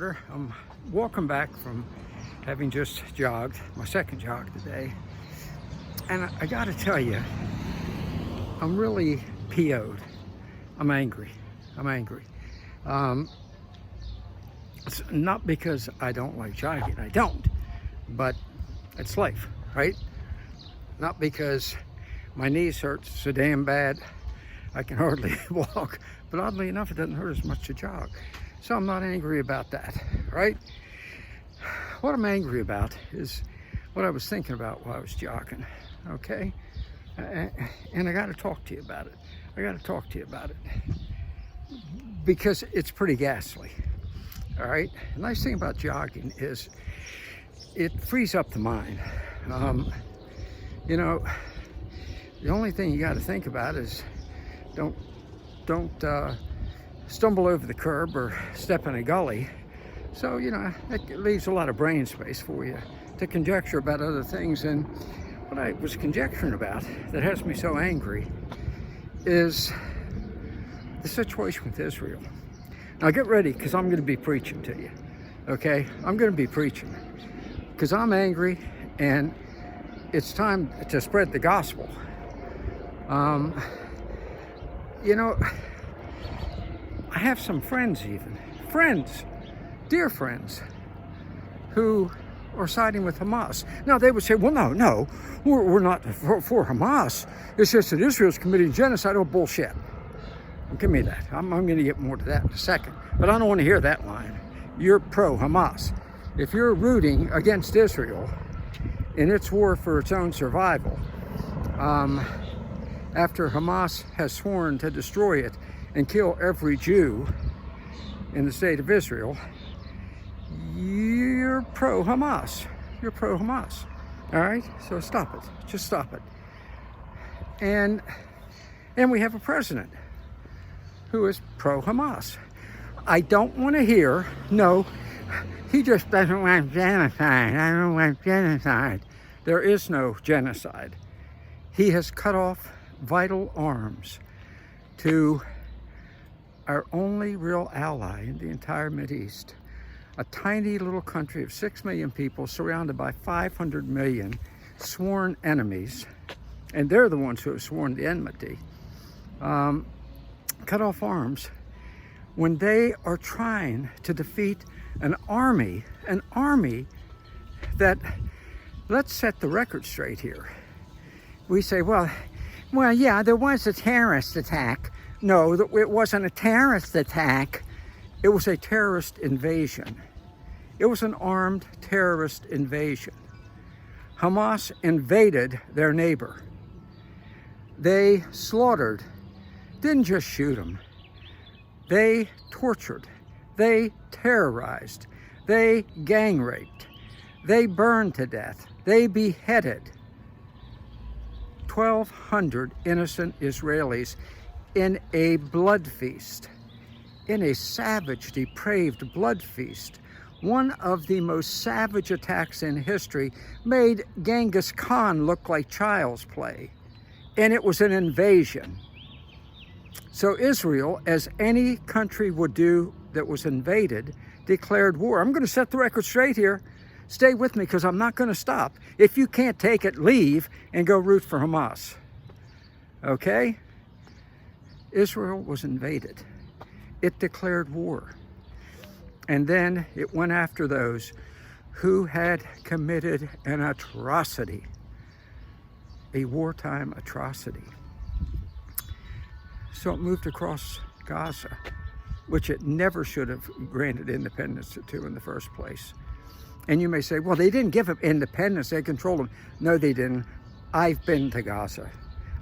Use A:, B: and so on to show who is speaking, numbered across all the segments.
A: I'm walking back from having just jogged, my second jog today, and I gotta tell you, I'm really PO'd. I'm angry. I'm angry. Um, it's not because I don't like jogging, I don't, but it's life, right? Not because my knees hurt so damn bad I can hardly walk, but oddly enough, it doesn't hurt as much to jog. So I'm not angry about that, right? What I'm angry about is what I was thinking about while I was jogging, okay? And I gotta talk to you about it. I gotta talk to you about it because it's pretty ghastly, all right? The nice thing about jogging is it frees up the mind. You know, the only thing you gotta think about is don't stumble over the curb or step in a gully. So, you know, it leaves a lot of brain space for you to conjecture about other things. And what I was conjecturing about that has me so angry is the situation with Israel. Now get ready, because I'm going to be preaching to you, okay? I'm going to be preaching because I'm angry and it's time to spread the gospel. You know, I have some friends, dear friends, who are siding with Hamas. Now they would say, well, no, we're not for Hamas. It's just that Israel's committing genocide. Oh, bullshit. Give me that. I'm going to get more to that in a second. But I don't want to hear that line. You're pro-Hamas. If you're rooting against Israel in its war for its own survival, after Hamas has sworn to destroy it and kill every Jew in the state of Israel, you're pro-Hamas. You're pro-Hamas. All right? So stop it. Just stop it. And we have a president who is pro-Hamas. I don't want to hear, no, he just doesn't want genocide. I don't want genocide. There is no genocide. He has cut off vital arms to our only real ally in the entire Mideast, a tiny little country of 6 million people surrounded by 500 million sworn enemies, and they're the ones who have sworn the enmity, cut off arms when they are trying to defeat an army that, let's set the record straight here. We say, well, yeah, there was a terrorist attack. No, it wasn't a terrorist attack. It was a terrorist invasion. It was an armed terrorist invasion. Hamas invaded their neighbor. They slaughtered, didn't just shoot them. They tortured. They terrorized. They gang raped. They burned to death. They beheaded 1,200 innocent Israelis in a blood feast, in a savage, depraved blood feast. One of the most savage attacks in history, made Genghis Khan look like child's play, and it was an invasion. So Israel, as any country would do that was invaded, declared war. I'm going to set the record straight here. Stay with me, because I'm not going to stop. If you can't take it, leave and go root for Hamas. Okay? Israel was invaded. It declared war. And then it went after those who had committed an atrocity, a wartime atrocity. So it moved across Gaza, which it never should have granted independence to in the first place. And you may say, well, they didn't give them independence, they controlled them. No, they didn't. I've been to Gaza.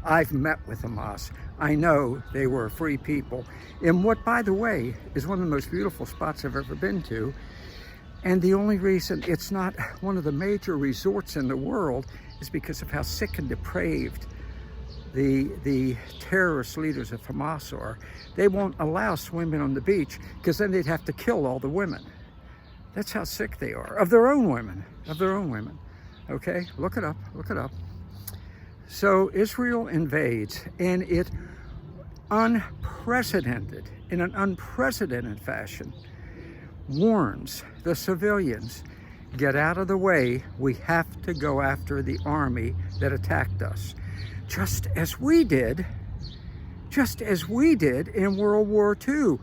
A: I've met with Hamas. I know they were free people in what, by the way, is one of the most beautiful spots I've ever been to. And the only reason it's not one of the major resorts in the world is because of how sick and depraved the terrorist leaders of Hamas are. They won't allow swimming on the beach because then they'd have to kill all the women. That's how sick they are, of their own women, Okay, look it up. So Israel invades, and it in an unprecedented fashion, warns the civilians, get out of the way, we have to go after the army that attacked us. Just as we did in World War II.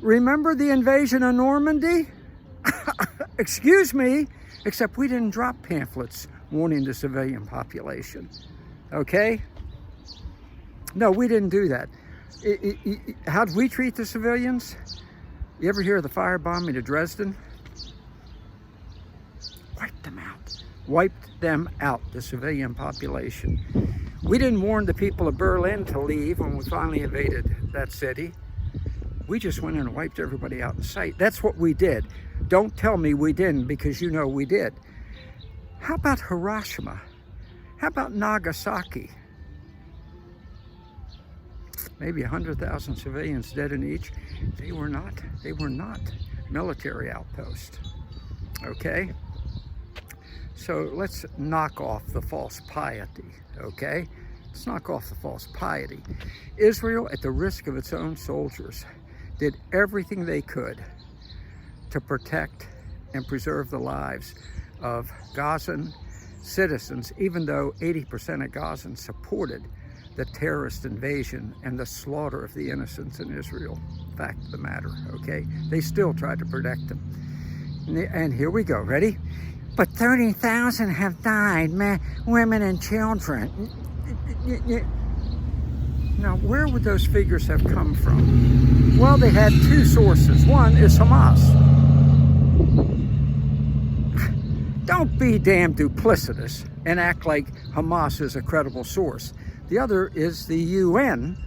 A: Remember the invasion of Normandy? Excuse me, except we didn't drop pamphlets warning the civilian population, okay? No, we didn't do that. How did we treat the civilians? You ever hear of the firebombing of Dresden? Wiped them out. Wiped them out, the civilian population. We didn't warn the people of Berlin to leave when we finally invaded that city. We just went in and wiped everybody out in sight. That's what we did. Don't tell me we didn't, because you know we did. How about Hiroshima? How about Nagasaki? Maybe 100,000 civilians dead in each. They were not military outposts, okay? So let's knock off the false piety, okay? Let's knock off the false piety. Israel, at the risk of its own soldiers, did everything they could to protect and preserve the lives of Gazan citizens, even though 80% of Gazans supported the terrorist invasion and the slaughter of the innocents in Israel. Fact of the matter, okay? They still tried to protect them. And here we go, ready? But 30,000 have died, women and children. Now, where would those figures have come from? Well, they had two sources. One is Hamas. Don't be damn duplicitous and act like Hamas is a credible source. The other is the UN,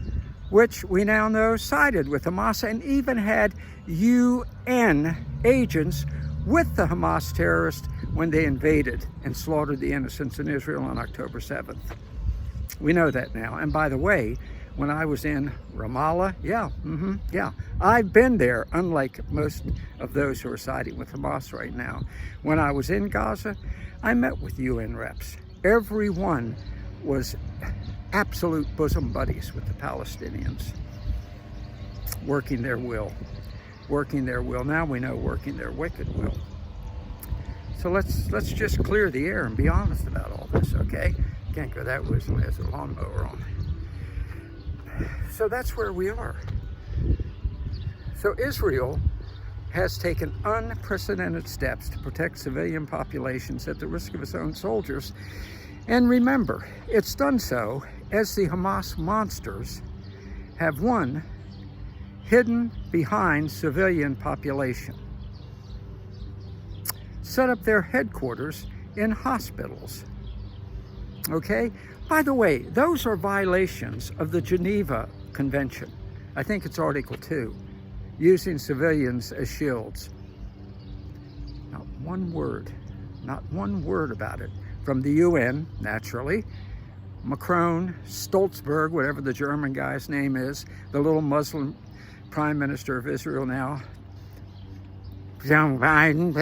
A: which we now know sided with Hamas and even had UN agents with the Hamas terrorists when they invaded and slaughtered the innocents in Israel on October 7th. We know that now. And by the way, when I was in Ramallah, yeah, I've been there, unlike most of those who are siding with Hamas right now. When I was in Gaza, I met with UN reps. Everyone was absolute bosom buddies with the Palestinians, working their will. Now we know working their wicked will. So let's just clear the air and be honest about all this, okay? Can't go that way as long as a lawnmower on. So that's where we are. So Israel has taken unprecedented steps to protect civilian populations at the risk of its own soldiers. And remember, it's done so as the Hamas monsters have, one, hidden behind civilian population, set up their headquarters in hospitals, okay? By the way, those are violations of the Geneva Convention. I think it's Article 2, using civilians as shields. Not one word about it from the UN, naturally. Macron, Stoltenberg, whatever the German guy's name is, the little Muslim Prime Minister of Israel now, Joe Biden,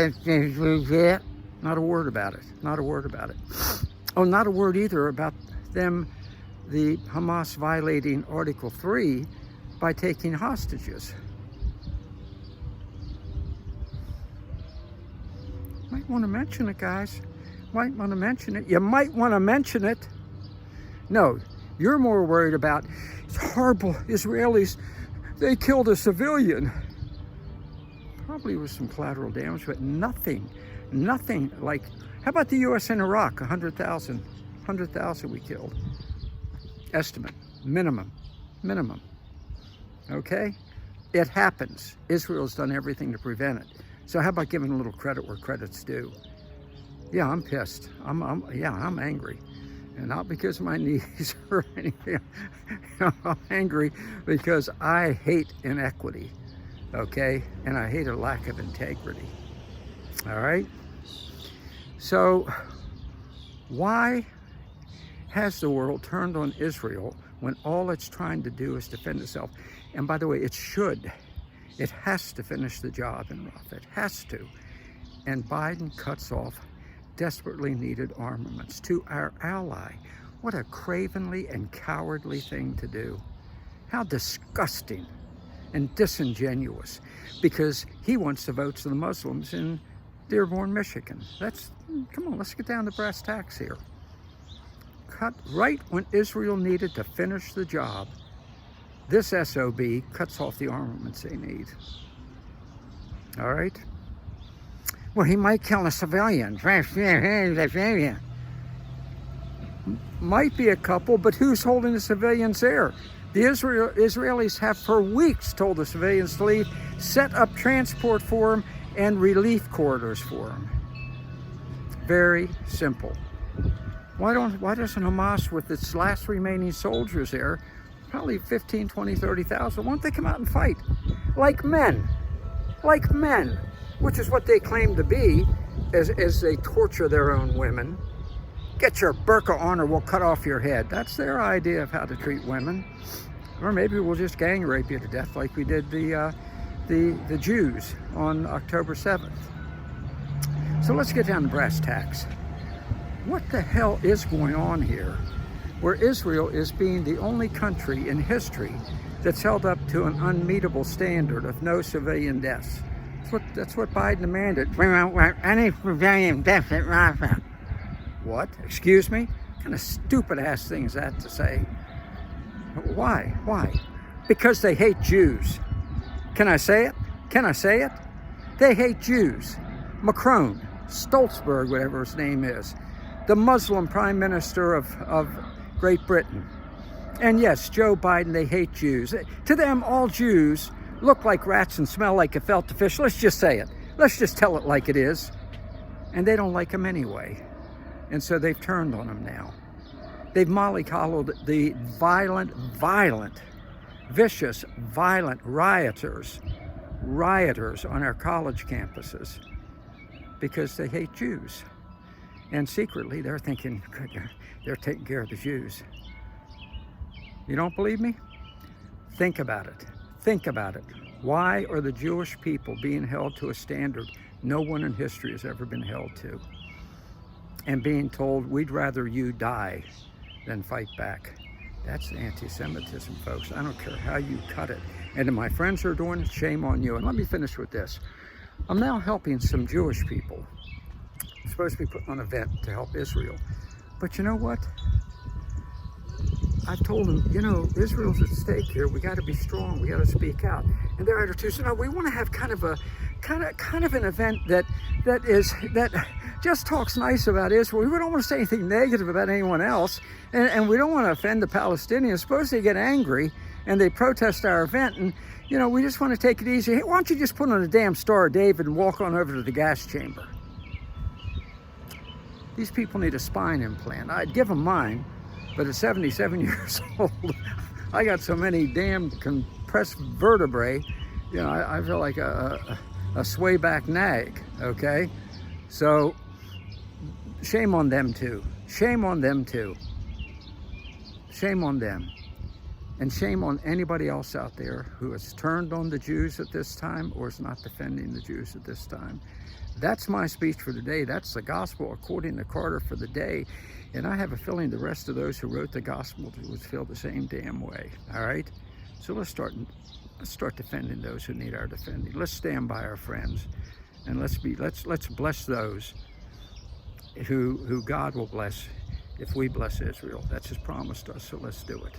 A: not a word about it, not a word about it. Oh, not a word either about them, the Hamas violating Article 3 by taking hostages. Might want to mention it, guys. Might want to mention it. You might want to mention it. No, you're more worried about, it's horrible, Israelis, they killed a civilian. Probably with some collateral damage, but nothing like, how about the U.S. in Iraq? 100,000 we killed. Estimate, minimum. Okay? It happens. Israel's done everything to prevent it. So how about giving a little credit where credit's due? Yeah, I'm pissed. I'm angry. And not because of my knees or anything. I'm angry because I hate inequity, okay? And I hate a lack of integrity, all right? So why has the world turned on Israel when all it's trying to do is defend itself? And by the way, it should. It has to finish the job in Rafah. It has to. And Biden cuts off desperately needed armaments to our ally. What a cravenly and cowardly thing to do. How disgusting and disingenuous, because he wants the votes of the Muslims in Dearborn, Michigan. Come on, let's get down to brass tacks here. Cut right when Israel needed to finish the job, this SOB cuts off the armaments they need. All right? Well, he might kill a civilian. Might be a couple, but who's holding the civilians there? The Israelis have for weeks told the civilians to leave, set up transport for them, and relief corridors for them. Very simple. Why doesn't Hamas, with its last remaining soldiers there, probably 15, 20, 30,000, why don't they come out and fight? Like men, which is what they claim to be as they torture their own women. Get your burqa on or we'll cut off your head. That's their idea of how to treat women. Or maybe we'll just gang rape you to death like we did the Jews on October 7th. So let's get down to brass tacks. What the hell is going on here, where Israel is being the only country in history that's held up to an unmeetable standard of no civilian deaths? That's what Biden demanded. Any civilian deaths at Rafah. What? Excuse me? What kind of stupid ass thing is that to say? Why? Why? Because they hate Jews. Can I say it? Can I say it? They hate Jews. Macron, Stoltenberg, whatever his name is, the Muslim Prime Minister of Great Britain. And yes, Joe Biden, they hate Jews. To them, all Jews look like rats and smell like gefilte fish. Let's just say it. Let's just tell it like it is. And they don't like them anyway. And so they've turned on them now. They've mollycoddled the violent, vicious, violent rioters on our college campuses because they hate Jews. And secretly, they're thinking they're taking care of the Jews. You don't believe me? Think about it. Think about it. Why are the Jewish people being held to a standard no one in history has ever been held to? And being told, we'd rather you die than fight back. That's anti-Semitism, folks. I don't care how you cut it. And if my friends are doing it, shame on you. And let me finish with this. I'm now helping some Jewish people. I'm supposed to be putting on an event to help Israel. But you know what? I've told them, Israel's at stake here. We got to be strong. We got to speak out. And their attitude is, we want to have kind of an event that just talks nice about Israel. We don't want to say anything negative about anyone else, and we don't want to offend the Palestinians. Suppose they get angry and they protest our event, and we just want to take it easy. Hey, why don't you just put on a damn Star of David and walk on over to the gas chamber? These people need a spine implant. I'd give them mine, but at 77 years old, I got so many damn compressed vertebrae, I feel like a swayback nag, okay? So, shame on them too. Shame on them too. Shame on them. And shame on anybody else out there who has turned on the Jews at this time or is not defending the Jews at this time. That's my speech for today. That's the gospel according to Carter for the day. And I have a feeling the rest of those who wrote the gospel would feel the same damn way. All right? So let's start defending those who need our defending. Let's stand by our friends. And let's bless those who God will bless if we bless Israel. That's his promise to us, so let's do it.